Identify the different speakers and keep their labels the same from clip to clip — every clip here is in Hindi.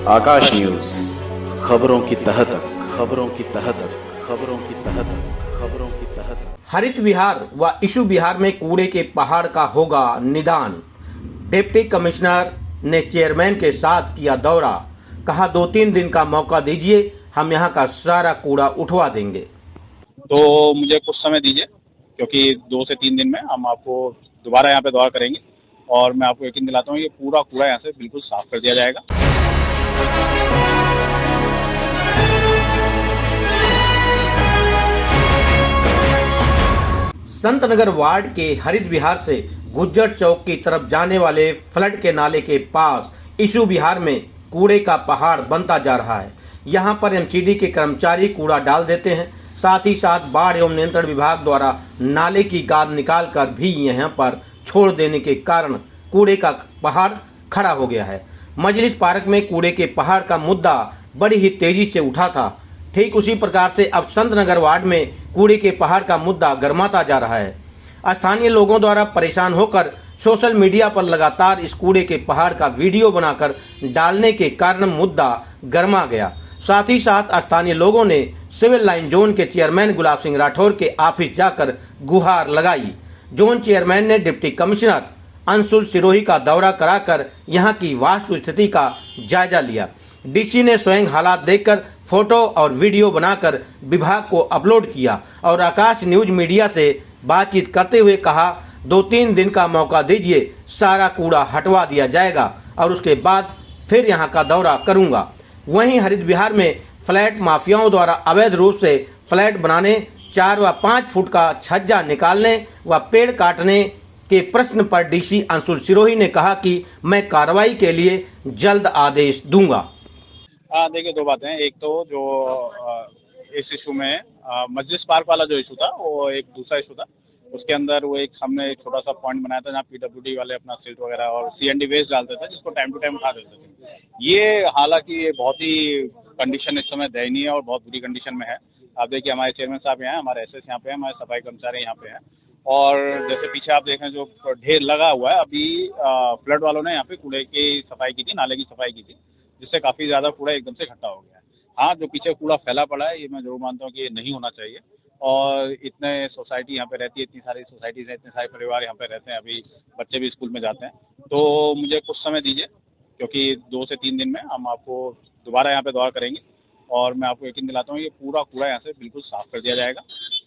Speaker 1: आकाश न्यूज, खबरों की तह तक, खबरों की तह तक, खबरों की तह तक, खबरों की तह तक।
Speaker 2: हरित विहार व इशू विहार में कूड़े के पहाड़ का होगा निदान। डिप्टी कमिश्नर ने चेयरमैन के साथ किया दौरा, कहा 2-3 दिन का मौका दीजिए, हम यहाँ का सारा कूड़ा उठवा देंगे।
Speaker 3: तो मुझे कुछ समय दीजिए, क्योंकि 2 से 3 दिन में हम आपको दोबारा यहाँ पे दौरा करेंगे और मैं आपको यकीन दिलाता हूँ ये पूरा कूड़ा यहाँ से बिल्कुल साफ कर दिया जाएगा।
Speaker 2: संतनगर वार्ड के हरित विहार से गुज्जर चौक की तरफ जाने वाले फ्लड के नाले के पास इशू विहार में कूड़े का पहाड़ बनता जा रहा है। यहाँ पर एमसीडी के कर्मचारी कूड़ा डाल देते हैं, साथ ही साथ बाढ़ एवं नियंत्रण विभाग द्वारा नाले की गाद निकालकर भी यहाँ पर छोड़ देने के कारण कूड़े का पहाड़ खड़ा हो गया है। मजलिस पार्क में कूड़े के पहाड़ का मुद्दा बड़ी ही तेजी से उठा था। ठीक उसी प्रकार से अब संतनगर वार्ड में कूड़े के पहाड़ का मुद्दा गर्माता जा रहा है। स्थानीय लोगों द्वारा परेशान होकर सोशल मीडिया पर लगातार इस कूड़े के पहाड़ का वीडियो बनाकर डालने के कारण मुद्दा गर्मा गया। साथ ही साथ स्थानीय लोगों ने सिविल लाइन जोन के चेयरमैन गुलाब सिंह राठौर के ऑफिस जाकर गुहार लगाई। जोन चेयरमैन ने डिप्टी कमिश्नर अंशुल सिरोही का दौरा कराकर यहां की वास्तु स्थिति का जायजा लिया। डीसी ने स्वयं हालात देखकर फोटो और वीडियो बनाकर विभाग को अपलोड किया और आकाश न्यूज मीडिया से बातचीत करते हुए कहा 2-3 दिन का मौका दीजिए, सारा कूड़ा हटवा दिया जाएगा और उसके बाद फिर यहां का दौरा करूंगा। वहीं हरित विहार में फ्लैट माफियाओं द्वारा अवैध रूप से फ्लैट बनाने, 4 व 5 फुट का छज्जा निकालने व पेड़ काटने के प्रश्न पर डीसी अंशुल सिरोही ने कहा कि मैं कार्रवाई के लिए जल्द आदेश दूंगा।
Speaker 3: देखिए 2 बातें हैं। एक तो जो इस इशू में मजलिस पार्क वाला जो इशू था वो एक दूसरा इशू था। उसके अंदर वो हमने एक छोटा सा पॉइंट बनाया था जहाँ पीडब्ल्यूडी वाले अपना सिल्ट वगैरह और सीएनडी वेस्ट डालते थे, जिसको टाइम टू टाइम उठा देते थे। ये हालांकि ये बहुत ही कंडीशन इस समय दयनीय है और बहुत बुरी कंडीशन में है। आप देखिए हमारे चेयरमैन साहब यहाँ हैं, हमारे एसएस यहाँ पे हैं, हमारे सफाई कर्मचारी यहाँ पे हैं और जैसे पीछे आप देखें जो ढेर लगा हुआ है, अभी फ्लड वालों ने यहाँ पे कूड़े की सफाई की थी, नाले की सफाई की थी, जिससे काफ़ी ज़्यादा कूड़ा एकदम से इकट्ठा हो गया है। हाँ, जो पीछे कूड़ा फैला पड़ा है ये मैं जरूर मानता हूँ कि ये नहीं होना चाहिए और इतने सोसाइटी यहाँ पे रहती है, इतनी सारी सोसाइटीज़ हैं, इतने सारे परिवार यहाँ पे रहते हैं, अभी बच्चे भी स्कूल में जाते हैं। तो मुझे कुछ समय दीजिए, क्योंकि 2 से 3 दिन में हम आपको दोबारा यहाँ पे दौरा करेंगे और मैं आपको यकीन दिलाता हूँ ये पूरा कूड़ा यहाँ से बिल्कुल साफ कर दिया जाएगा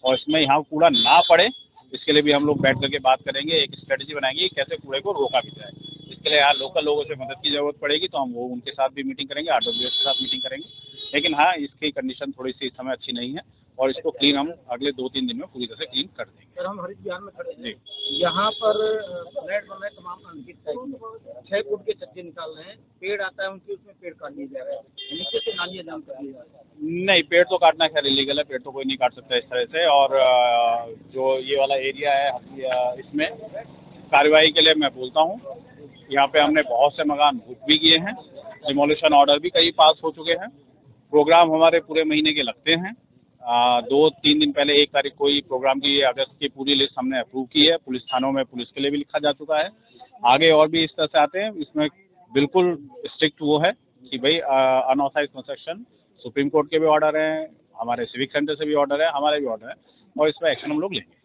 Speaker 3: और इसमें यहाँ कूड़ा ना पड़े इसके लिए भी हम लोग बैठ करके बात करेंगे, एक स्ट्रेटजी बनाएंगे कैसे कूड़े को रोका भी जाए। इसके लिए यहाँ लोकल लोगों से मदद की ज़रूरत पड़ेगी तो हम वो उनके साथ भी मीटिंग करेंगे, आरडब्ल्यूएस के साथ मीटिंग करेंगे। लेकिन हाँ, इसकी कंडीशन थोड़ी सी इस समय अच्छी नहीं है और इसको क्लीन हम अगले 2-3 दिन में पूरी तरह से क्लीन कर देंगे।
Speaker 4: सर, हम हरित विहार में खड़े हैं
Speaker 3: जी,
Speaker 4: यहाँ पर फ्लैट बन रहे हैं तमाम अनफिट टाइप में 6 फुट के छज्जे निकाल रहे हैं, पेड़ आता है उनके उसमें पेड़ काट दिए जा रहे हैं, नीचे से नालियाँ जाम कर दिए जा रहे हैं।
Speaker 3: नहीं, पेड़ तो काटना खैर इलीगल है, पेड़ तो कोई नहीं काट सकता इस तरह से और जो ये वाला एरिया है इसमें कार्रवाई के लिए मैं बोलता हूँ, यहाँ पे हमने बहुत से मकान बुक भी किए हैं, डिमोलिशन ऑर्डर भी कई पास हो चुके हैं। प्रोग्राम हमारे पूरे महीने के लगते हैं। 2-3 दिन पहले 1 तारीख को ही प्रोग्राम की अगस्त की पूरी लिस्ट हमने अप्रूव की है। पुलिस थानों में पुलिस के लिए भी लिखा जा चुका है। आगे और भी इस तरह से आते हैं। इसमें बिल्कुल स्ट्रिक्ट वो है कि भाई अनऑथराइज्ड कंस्ट्रक्शन सुप्रीम कोर्ट के भी ऑर्डर हैं, हमारे सिविक सेंटर से भी ऑर्डर है, हमारे भी ऑर्डर है और इस पर एक्शन हम लोग लेंगे।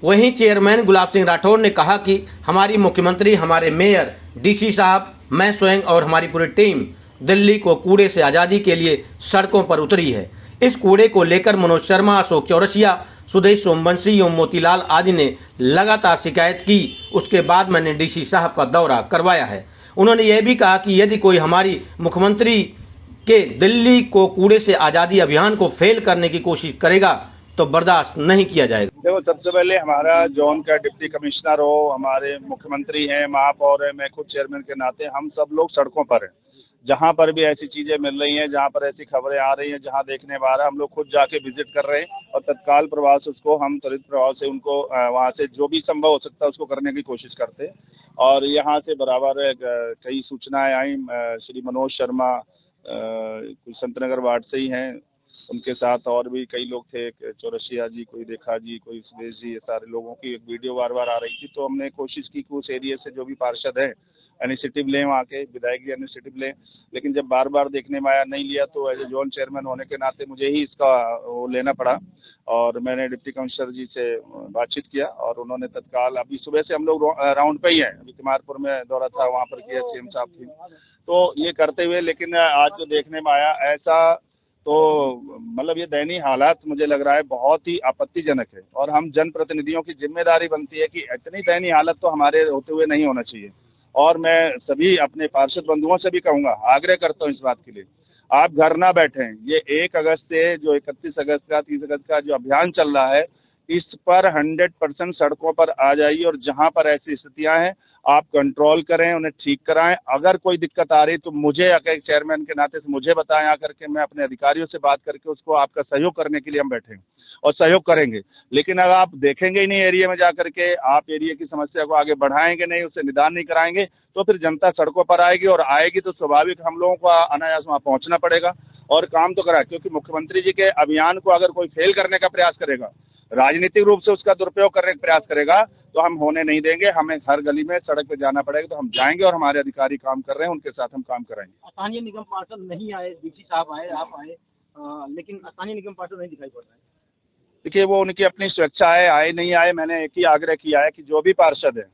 Speaker 2: वहीं चेयरमैन गुलाब सिंह राठौर ने कहा कि हमारी मुख्यमंत्री, हमारे मेयर, डीसी साहब, मैं स्वयं और हमारी पूरी टीम दिल्ली को कूड़े से आज़ादी के लिए सड़कों पर उतरी है। इस कूड़े को लेकर मनोज शर्मा, अशोक चौरसिया, सुदेश सोमवंशी एवं मोतीलाल आदि ने लगातार शिकायत की। उसके बाद मैंने डीसी साहब का दौरा करवाया है। उन्होंने यह भी कहा कि यदि कोई हमारी मुख्यमंत्री के दिल्ली को कूड़े से आज़ादी अभियान को फेल करने की कोशिश करेगा तो बर्दाश्त नहीं किया जाएगा।
Speaker 5: देखो, सबसे पहले हमारा जोन का डिप्टी कमिश्नर हो, हमारे मुख्यमंत्री हैं, महापौर है, मैं खुद चेयरमैन के नाते हम सब लोग सड़कों पर हैं। जहाँ पर भी ऐसी चीज़ें मिल रही हैं, जहाँ पर ऐसी खबरें आ रही हैं, जहाँ देखने में आ रहा है, हम लोग खुद जाके विजिट कर रहे हैं और तत्काल प्रभाव से उसको हम त्वरित प्रभाव से उनको वहाँ से जो भी संभव हो सकता है उसको करने की कोशिश करते हैं। और यहाँ से बराबर कई सूचनाएँ आई, श्री मनोज शर्मा कुछ संतनगर वार्ड से ही हैं, उनके साथ और भी कई लोग थे, चौरसिया जी, कोई रेखा जी, कोई सुरेश जी, ये सारे लोगों की एक वीडियो बार बार आ रही थी। तो हमने कोशिश की कि उस एरिया से जो भी पार्षद हैं इनिशिएटिव लें, वहाँ के विधायक जी इनिशिएटिव लें, लेकिन जब बार बार देखने में आया, नहीं लिया, तो एज ए जोन चेयरमैन होने के नाते मुझे ही इसका वो लेना पड़ा। और मैंने डिप्टी कमिश्नर जी से बातचीत किया और उन्होंने तत्काल, अभी सुबह से हम लोग राउंड पे ही हैं, अभी तिमारपुर में दौरा था, वहाँ पर किया, सीएम साहब थी, तो ये करते हुए, लेकिन आज जो देखने में आया ऐसा, तो मतलब ये दयनीय हालात मुझे लग रहा है बहुत ही आपत्तिजनक है। और हम जनप्रतिनिधियों की जिम्मेदारी बनती है कि इतनी दयनीय हालत तो हमारे होते हुए नहीं होना चाहिए। और मैं सभी अपने पार्षद बंधुओं से भी कहूँगा, आग्रह करता हूँ इस बात के लिए, आप घर ना बैठें। ये 1 अगस्त से जो 31 अगस्त का, 30 अगस्त का जो अभियान चल रहा है, इस पर 100% सड़कों पर आ जाइए और जहाँ पर ऐसी स्थितियाँ हैं आप कंट्रोल करें, उन्हें ठीक कराएं। अगर कोई दिक्कत आ रही तो मुझे एक चेयरमैन के नाते से मुझे बताएं आकर के, मैं अपने अधिकारियों से बात करके उसको आपका सहयोग करने के लिए हम बैठे और सहयोग करेंगे। लेकिन अगर आप देखेंगे ही नहीं एरिया में जाकर के, आप एरिया की समस्या को आगे बढ़ाएंगे नहीं, उससे निदान नहीं कराएंगे, तो फिर जनता सड़कों पर आएगी और आएगी तो स्वाभाविक हम लोगों को अनायास वहाँ पहुँचना पड़ेगा और काम तो करा। क्योंकि मुख्यमंत्री जी के अभियान को अगर कोई फेल करने का प्रयास करेगा, राजनीतिक रूप से उसका दुरुपयोग करने का प्रयास करेगा, तो हम होने नहीं देंगे। हमें हर गली में सड़क पे जाना पड़ेगा, तो हम जाएंगे और हमारे अधिकारी काम कर रहे हैं, उनके साथ हम काम कराएंगे।
Speaker 4: स्थानीय निगम पार्षद नहीं आए, डीसी साहब आए, आप आए, लेकिन स्थानीय निगम पार्षद नहीं दिखाई पड़ रहा है।
Speaker 5: देखिए, वो उनकी अपनी स्वेच्छा है, आए नहीं आए, मैंने एक ही आग्रह किया है कि जो भी पार्षद है,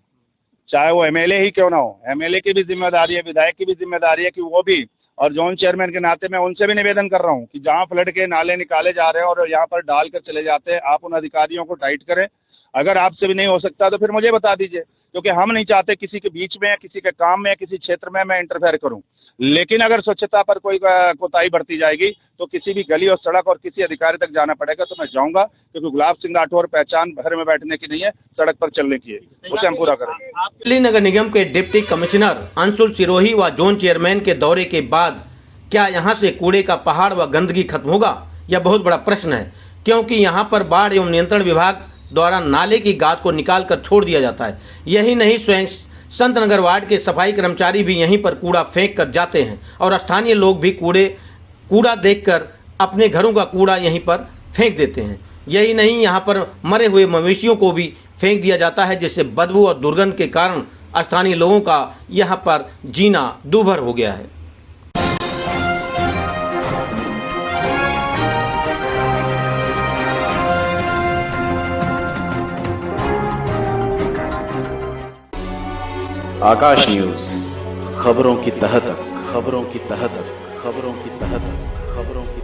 Speaker 5: चाहे वो एमएलए ही क्यों ना हो, एमएलए की भी जिम्मेदारी है, विधायक की भी जिम्मेदारी है कि वो भी, और जोन चेयरमैन के नाते मैं उनसे भी निवेदन कर रहा हूँ कि जहाँ फ्लड के नाले निकाले जा रहे हैं और यहाँ पर डाल कर चले जाते हैं, आप उन अधिकारियों को टाइट करें। अगर आपसे भी नहीं हो सकता तो फिर मुझे बता दीजिए, क्योंकि हम नहीं चाहते किसी के बीच में या किसी के काम में या किसी क्षेत्र में मैं इंटरफेयर करूं। लेकिन अगर स्वच्छता पर कोई कोताही बरती जाएगी तो किसी भी गली और सड़क और किसी अधिकारी तक जाना पड़ेगा, तो मैं जाऊंगा, क्योंकि गुलाब सिंह राठौर पहचान घर में बैठने की नहीं है, सड़क पर चलने की है, उसे हम पूरा करेंगे।
Speaker 2: दिल्ली नगर निगम के डिप्टी कमिश्नर अंशुल सिरोही व जोन चेयरमैन के दौरे के बाद क्या यहाँ से कूड़े का पहाड़ व गंदगी खत्म होगा? यह बहुत बड़ा प्रश्न है, क्योंकि यहाँ पर बाढ़ एवं नियंत्रण विभाग द्वारा नाले की गाद को निकाल कर छोड़ दिया जाता है। यही नहीं, स्वयं संत नगर वार्ड के सफाई कर्मचारी भी यहीं पर कूड़ा फेंक कर जाते हैं और स्थानीय लोग भी कूड़ा देखकर अपने घरों का कूड़ा यहीं पर फेंक देते हैं। यही नहीं, यहाँ पर मरे हुए मवेशियों को भी फेंक दिया जाता है, जिससे बदबू और दुर्गंध के कारण स्थानीय लोगों का यहाँ पर जीना दूभर हो गया है।
Speaker 1: आकाश न्यूज, खबरों की तह तक, खबरों की तह तक, खबरों की तह तक, खबरों की